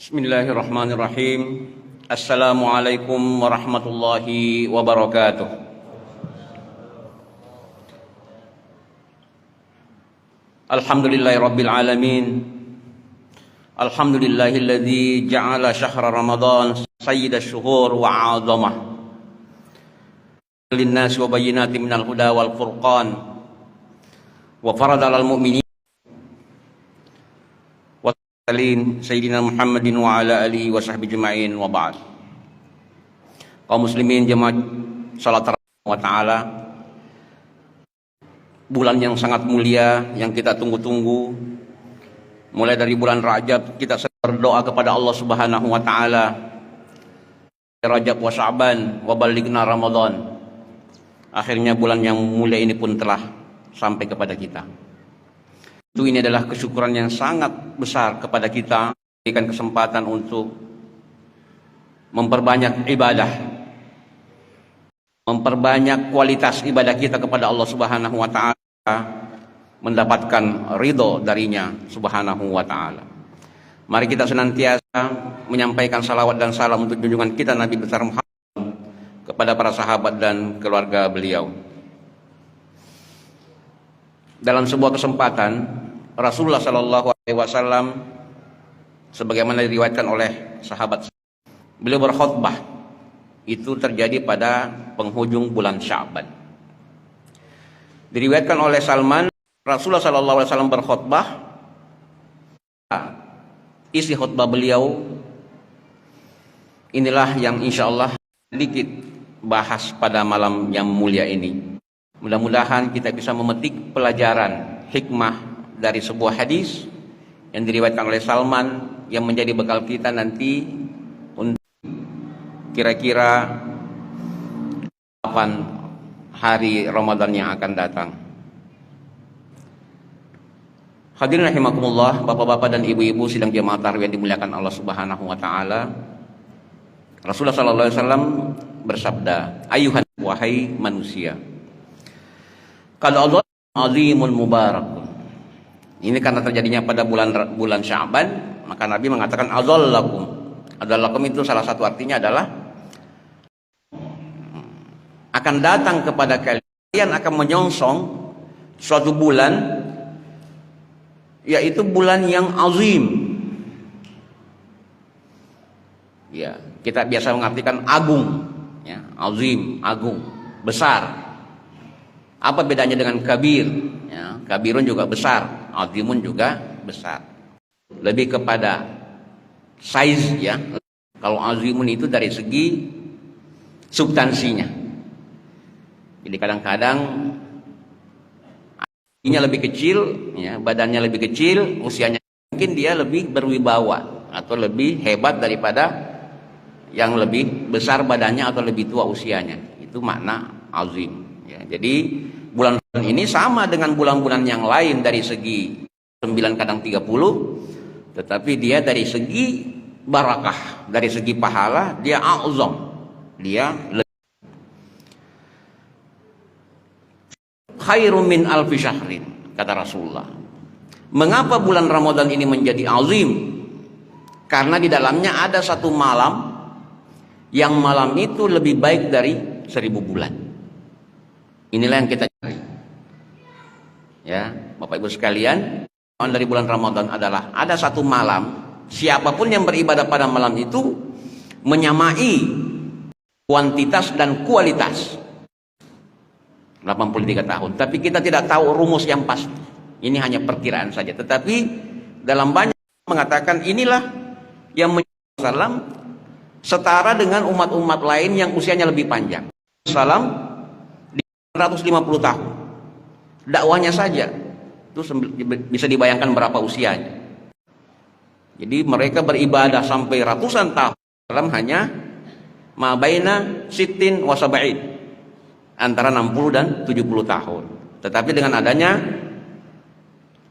Bismillahirrahmanirrahim. Assalamualaikum warahmatullahi wabarakatuh. Alhamdulillahirabbil alamin. Alhamdulillahilladzi ja'ala syahra Ramadan sayyidash syuhur wa 'azamah. Lin-nasi wa bayyinatin minal huda wal furqan. Wa farada 'alal mu'minin Sayyidina Muhammadin wa ala alihi wa sahbihi jema'in wa ba'd. Kaum muslimin jemaat salat wa ta'ala, bulan yang sangat mulia yang kita tunggu-tunggu. Mulai dari bulan Rajab kita berdoa kepada Allah Subhanahu wa ta'ala, Rajab wa Sya'ban wa balighna Ramadan. Akhirnya bulan yang mulia ini pun telah sampai kepada kita. Itu ini adalah kesyukuran yang sangat besar kepada kita, berikan kesempatan untuk memperbanyak ibadah, memperbanyak kualitas ibadah kita kepada Allah Subhanahu wa ta'ala, mendapatkan ridho darinya Subhanahu wa ta'ala. Mari kita senantiasa menyampaikan salawat dan salam untuk junjungan kita Nabi besar Muhammad, kepada para sahabat dan keluarga beliau. Dalam sebuah kesempatan Rasulullah Shallallahu Alaihi Wasallam, sebagaimana diriwayatkan oleh sahabat, beliau berkhutbah. Itu terjadi pada penghujung bulan Sya'ban. Diriwayatkan oleh Salman, Rasulullah Shallallahu Alaihi Wasallam berkhutbah. Isi khutbah beliau inilah yang insya Allah sedikit bahas pada malam yang mulia ini. Mudah-mudahan kita bisa memetik pelajaran hikmah dari sebuah hadis yang diriwayatkan oleh Salman, yang menjadi bekal kita nanti untuk kira-kira 8 hari Ramadan yang akan datang. Hadirin rahimakumullah, bapak-bapak dan ibu-ibu sidang jemaah tarawih yang dimuliakan Allah Subhanahu wa taala. Rasulullah sallallahu alaihi wasallam bersabda, "Ayuhan wahai manusia, kalau Allah azimun mubarak." Ini karena terjadinya pada bulan Sya'ban, maka Nabi mengatakan adzallakum. Adzallakum itu salah satu artinya adalah akan datang kepada kalian, akan menyongsong suatu bulan, yaitu bulan yang azim. Ya, kita biasa mengartikan agung, ya, azim, agung, besar. Apa bedanya dengan kabir? Ya, kabirun juga besar, azimun juga besar. Lebih kepada size, ya. Kalau azimun itu dari segi substansinya. Jadi kadang-kadang ini lebih kecil, ya, badannya lebih kecil, usianya mungkin dia lebih berwibawa atau lebih hebat daripada yang lebih besar badannya atau lebih tua usianya. Itu makna azim. Ya, jadi bulan ini sama dengan bulan-bulan yang lain dari segi 9 kadang 30, tetapi dia dari segi barakah, dari segi pahala dia a'zam, dia khairum min alfi syahrin, kata Rasulullah. Mengapa bulan Ramadan ini menjadi azim? Karena di dalamnya ada satu malam, yang malam itu lebih baik dari 1000 bulan. Inilah yang kita cari. Ya, Bapak Ibu sekalian, dari bulan Ramadan adalah ada satu malam, siapapun yang beribadah pada malam itu menyamai kuantitas dan kualitas 83 tahun. Tapi kita tidak tahu rumus yang pasti. Ini hanya perkiraan saja. Tetapi dalam banyak mengatakan inilah yang menjadi setara dengan umat-umat lain yang usianya lebih panjang. Salam 150 tahun. Dakwahnya saja itu bisa dibayangkan berapa usianya. Jadi mereka beribadah sampai ratusan tahun dalam hanya mabaina sittin wa sab'in, antara 60 dan 70 tahun. Tetapi dengan adanya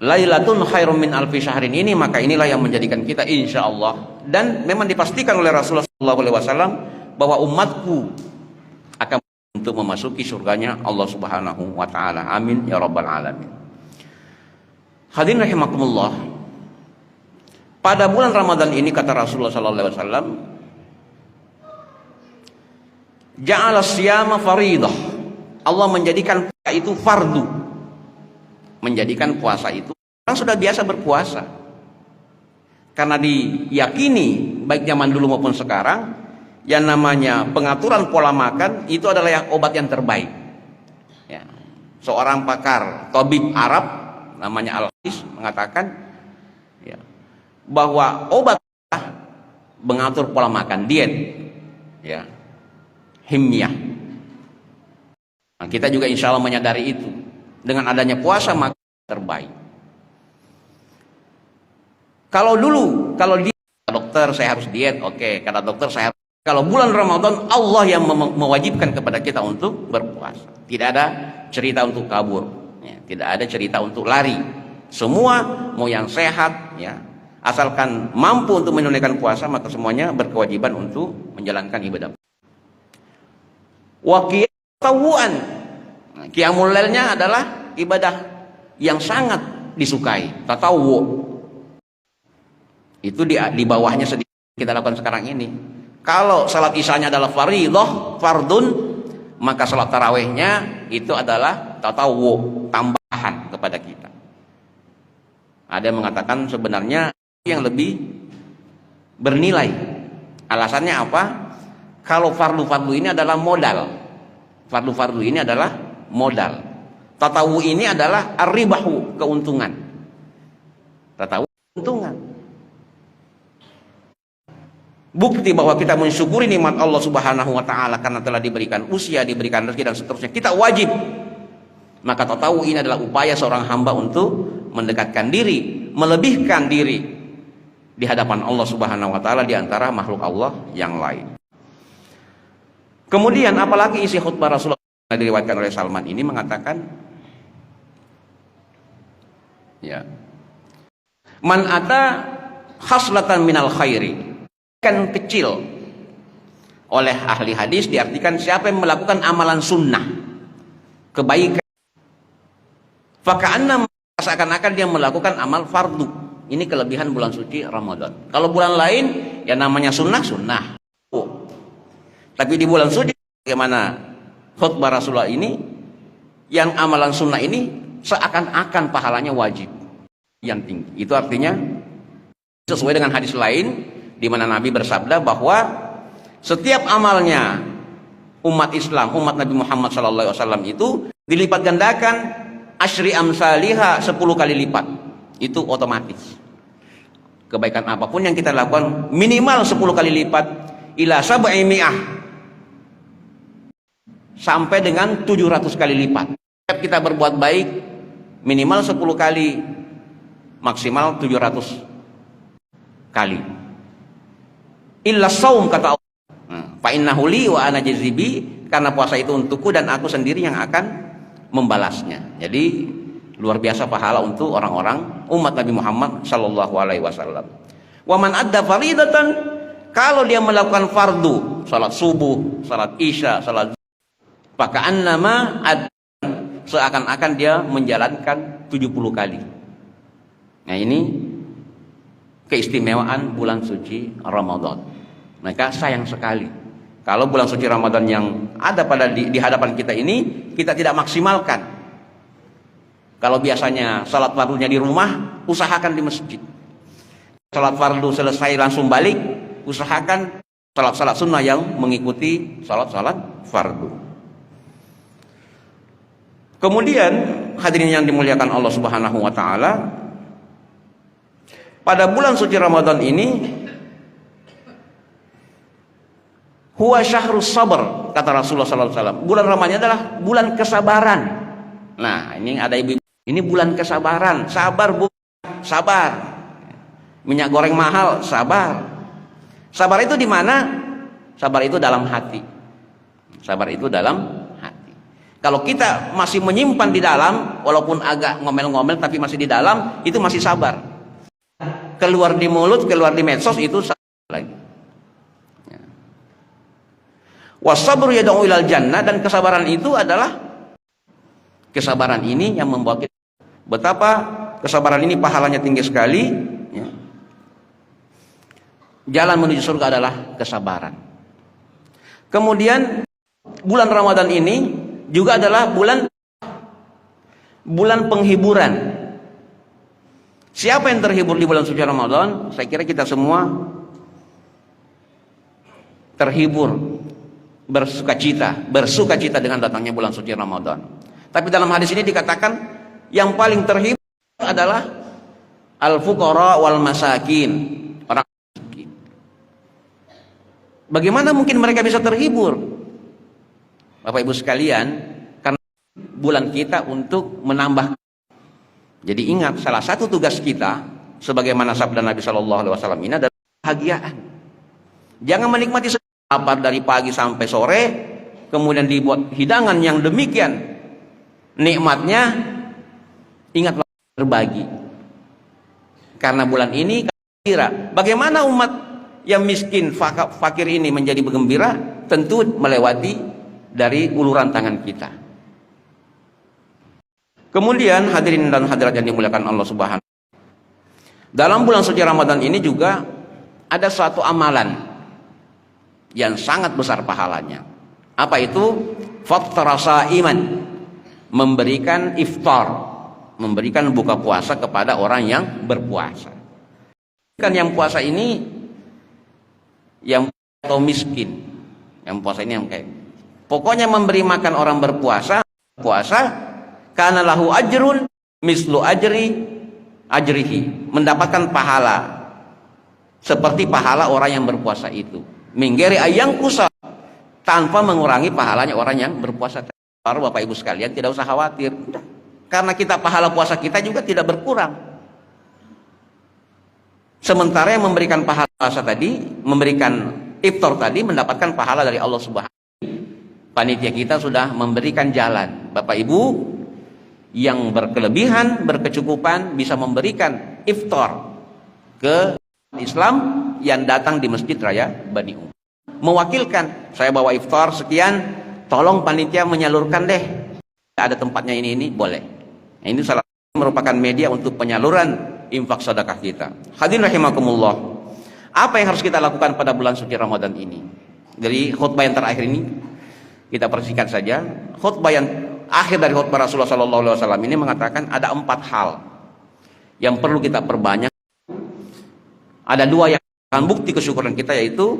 Lailatun khairum min alfi syahrin ini, maka inilah yang menjadikan kita insyaallah, dan memang dipastikan oleh Rasulullah SAW bahwa umatku akan untuk memasuki surganya Allah Subhanahu wa taala. Amin ya rabbal alamin. Hadirin rahimakumullah. Pada bulan Ramadan ini kata Rasulullah sallallahu alaihi wasallam, ja'ala siyama faridah. Allah menjadikan puasa itu fardu. Menjadikan puasa itu, orang sudah biasa berpuasa. Karena diyakini baik zaman dulu maupun sekarang, yang namanya pengaturan pola makan itu adalah obat yang terbaik. Ya. Seorang pakar tabib Arab namanya Al-Hadis mengatakan ya, bahwa obat mengatur pola makan, diet, ya, himyah. Nah, kita juga insya Allah menyadari itu. Dengan adanya puasa maka terbaik. Kalau dulu, kalau dia dokter saya harus diet, oke, kata dokter saya harus. Kalau bulan Ramadan Allah yang mewajibkan kepada kita untuk berpuasa. Tidak ada cerita untuk kabur, ya, tidak ada cerita untuk lari. Semua mau yang sehat, ya, asalkan mampu untuk menunaikan puasa maka semuanya berkewajiban untuk menjalankan ibadah. Wa qiyamul qiyamul lailnya adalah ibadah yang sangat disukai, tatawwu. Itu di bawahnya sedikit kita lakukan sekarang ini. Kalau salat isyanya adalah fardhah, fardun, maka salat tarawihnya itu adalah tatawwu, tambahan kepada kita. Ada yang mengatakan sebenarnya yang lebih bernilai. Alasannya apa? Kalau fardu-fardu ini adalah modal. Fardu-fardu ini adalah modal. Tatawwu ini adalah ar-ribahu, keuntungan. Tatawwu keuntungan. Bukti bahwa kita mensyukuri nikmat Allah Subhanahu wa taala karena telah diberikan usia, diberikan rezeki dan seterusnya. Kita wajib. Maka tatawwu ini adalah upaya seorang hamba untuk mendekatkan diri, melebihkan diri di hadapan Allah Subhanahu wa taala di antara makhluk Allah yang lain. Kemudian apalagi isi khutbah Rasulullah yang diriwayatkan oleh Salman ini mengatakan, ya, man ata khaslatan minal khairi, kan kecil oleh ahli hadis diartikan siapa yang melakukan amalan sunnah, kebaikan, faka'anna, seakan-akan dia melakukan amal fardu. Ini kelebihan bulan suci Ramadan. Kalau bulan lain ya namanya sunnah. Tapi di bulan suci bagaimana khutbah Rasulullah ini, yang amalan sunnah ini seakan-akan pahalanya wajib yang tinggi. Itu artinya sesuai dengan hadis lain di mana Nabi bersabda bahwa setiap amalnya umat Islam, umat Nabi Muhammad SAW itu dilipat gandakan asyri amsalihha, 10 kali lipat. Itu otomatis. Kebaikan apapun yang kita lakukan minimal 10 kali lipat ila sab'i mi'ah, sampai dengan 700 kali lipat. Setiap kita berbuat baik minimal 10 kali, maksimal 700 kali. Illa saum, kata Allah, fa innahu li wa ana jazibi, karena puasa itu untukku dan aku sendiri yang akan membalasnya. Jadi luar biasa pahala untuk orang-orang umat Nabi Muhammad sallallahu alaihi wasallam. Wa man adda faridatan, kalau dia melakukan fardu, salat subuh, salat isya, salat, faka'annama ad, seakan-akan dia menjalankan 70 kali. Nah, ini keistimewaan bulan suci Ramadan. Maka sayang sekali kalau bulan suci Ramadan yang ada pada di hadapan kita ini kita tidak maksimalkan. Kalau biasanya salat fardunya di rumah, usahakan di masjid. Salat fardu selesai langsung balik, usahakan salat-salat sunnah yang mengikuti salat-salat fardu. Kemudian hadirin yang dimuliakan Allah Subhanahu wa taala, pada bulan suci Ramadan ini huwa syahrus sabr, kata Rasulullah sallallahu alaihi wasallam. Bulan Ramadan adalah bulan kesabaran. Nah, ini ada ibu, ini bulan kesabaran. Sabar, Bu. Sabar. Minyak goreng mahal, sabar. Sabar itu di mana? Sabar itu dalam hati. Sabar itu dalam hati. Kalau kita masih menyimpan di dalam, walaupun agak ngomel-ngomel tapi masih di dalam, itu masih sabar. Keluar di mulut, keluar di medsos, itu sabar lagi. Wasabru yad'u ilal jannah, dan kesabaran itu adalah, kesabaran ini yang membawa kita, betapa kesabaran ini pahalanya tinggi sekali, ya. jalan menuju surga adalah kesabaran. Kemudian bulan Ramadan ini juga adalah bulan penghiburan. Siapa yang terhibur di bulan suci Ramadan? Saya kira kita semua terhibur, bersuka cita dengan datangnya bulan suci Ramadan. Tapi dalam hadis ini dikatakan yang paling terhibur adalah al-fuqara wal masakin, orang miskin. Bagaimana mungkin mereka bisa terhibur? Bapak Ibu sekalian, karena bulan kita untuk menambah. Jadi ingat, salah satu tugas kita sebagaimana sabda Nabi Shallallahu Alaihi Wasallam ini adalah kebahagiaan. Jangan menikmati lapar dari pagi sampai sore, kemudian dibuat hidangan yang demikian nikmatnya. Ingatlah berbagi. Karena bulan ini gembira. Bagaimana umat yang miskin, fakir ini menjadi bergembira? Tentu melewati dari uluran tangan kita. Kemudian hadirin dan hadirat yang dimuliakan Allah Subhanahu. Dalam bulan suci Ramadan ini juga ada suatu amalan yang sangat besar pahalanya. Apa itu? Fattara shaiman, memberikan iftar, memberikan buka puasa kepada orang yang berpuasa. Kan yang puasa ini yang atau miskin, yang puasa ini yang kayak pokoknya memberi makan orang berpuasa, kana lahu ajrun mislu ajrihi, mendapatkan pahala seperti pahala orang yang berpuasa itu. Minggeri ayang kusa, tanpa mengurangi pahalanya orang yang berpuasa. Bapak Ibu sekalian tidak usah khawatir. Karena kita pahala puasa kita juga tidak berkurang. Sementara yang memberikan pahala puasa tadi, memberikan iftar tadi mendapatkan pahala dari Allah Subhanahu. Panitia kita sudah memberikan jalan. Bapak Ibu yang berkelebihan, berkecukupan bisa memberikan iftar ke Islam yang datang di Masjid Raya Bani Umayyah. Mewakilkan, saya bawa iftar sekian, tolong panitia menyalurkan deh. Ada tempatnya ini boleh. Nah, ini salah satu merupakan media untuk penyaluran infak sedekah kita. Hadirin rahimakumullah. Apa yang harus kita lakukan pada bulan suci Ramadan ini? Dari khutbah yang terakhir ini kita persingkat saja. Khutbah yang akhir dari khutbah Rasulullah SAW ini mengatakan ada 4 hal yang perlu kita perbanyak. Ada 2 yang akan bukti kesyukuran kita, yaitu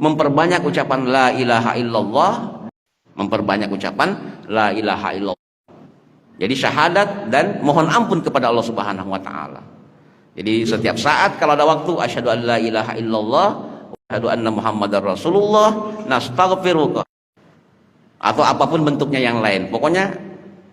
memperbanyak ucapan la ilaha illallah, memperbanyak ucapan la ilaha illallah. Jadi syahadat dan mohon ampun kepada Allah Subhanahu wa taala. Jadi setiap saat kalau ada waktu, asyhadu an la ilaha illallah wa asyhadu anna muhammadar rasulullah, nastaghfiruka, atau apapun bentuknya yang lain. Pokoknya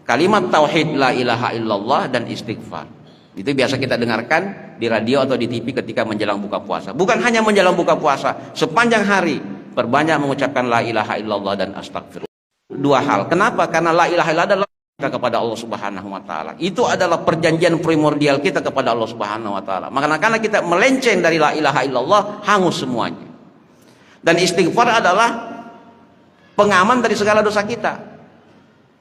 kalimat tauhid la ilaha illallah dan istighfar. Itu biasa kita dengarkan di radio atau di TV ketika menjelang buka puasa. Bukan hanya menjelang buka puasa, sepanjang hari perbanyak mengucapkan la ilaha illallah dan astagfirullah. 2 hal. Kenapa? Karena la ilaha illallah adalah kita kepada Allah Subhanahu wa taala. Itu adalah perjanjian primordial kita kepada Allah Subhanahu wa taala. Makanya karena kita melenceng dari la ilaha illallah, hangus semuanya. Dan istighfar adalah pengaman dari segala dosa kita.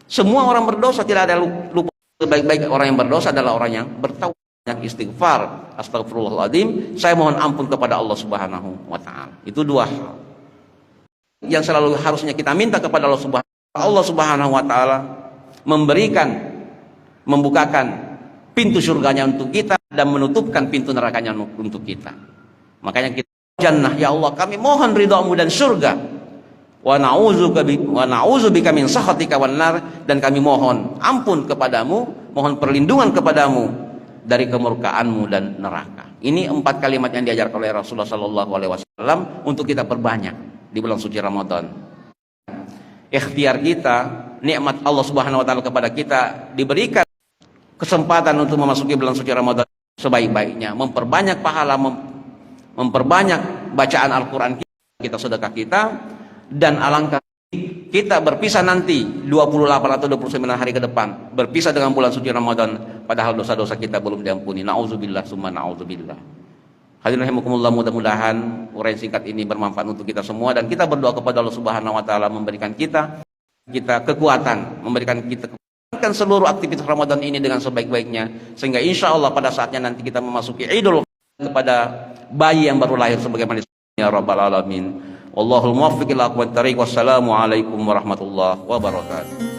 Semua orang berdosa, tidak ada lupa. Sebaik-baik orang yang berdosa adalah orang yang bertaubat, istighfar, astagfirullahaladzim, saya mohon ampun kepada Allah Subhanahu wa taala. Itu 2 hal yang selalu harusnya kita minta kepada Allah Subhanahu wa taala, membukakan pintu surganya untuk kita dan menutupkan pintu nerakanya untuk kita. Makanya kita jannah, ya Allah kami mohon ridhamu dan surga, wa na'udzubika min sakhatika wan nar, dan kami mohon ampun kepadamu, mohon perlindungan kepadamu dari kemurkaanmu dan neraka. Ini 4 kalimat yang diajarkan oleh Rasulullah sallallahu alaihi wasallam untuk kita perbanyak di bulan suci Ramadan. Ikhtiar kita, nikmat Allah Subhanahu wa taala kepada kita, diberikan kesempatan untuk memasuki bulan suci Ramadan sebaik-baiknya, memperbanyak pahala, memperbanyak bacaan Al-Qur'an kita, sedekah kita, dan alangkah kita berpisah nanti 28 atau 29 hari ke depan, berpisah dengan bulan suci Ramadan padahal dosa-dosa kita belum diampuni. Nauzubillah summa nauzubillah. Hadirin rahimakumullah, mudah-mudahan uraian singkat ini bermanfaat untuk kita semua, dan kita berdoa kepada Allah Subhanahu wa taala memberikan kita kekuatan, memberikan kita kekuatan seluruh aktivitas Ramadan ini dengan sebaik-baiknya, sehingga insya Allah pada saatnya nanti kita memasuki Idul kepada bayi yang baru lahir sebagaimana ya rabbal alamin. Wallahul muwaffiq ila aqwamit thariq. Wassalamu alaikum warahmatullahi wabarakatuh.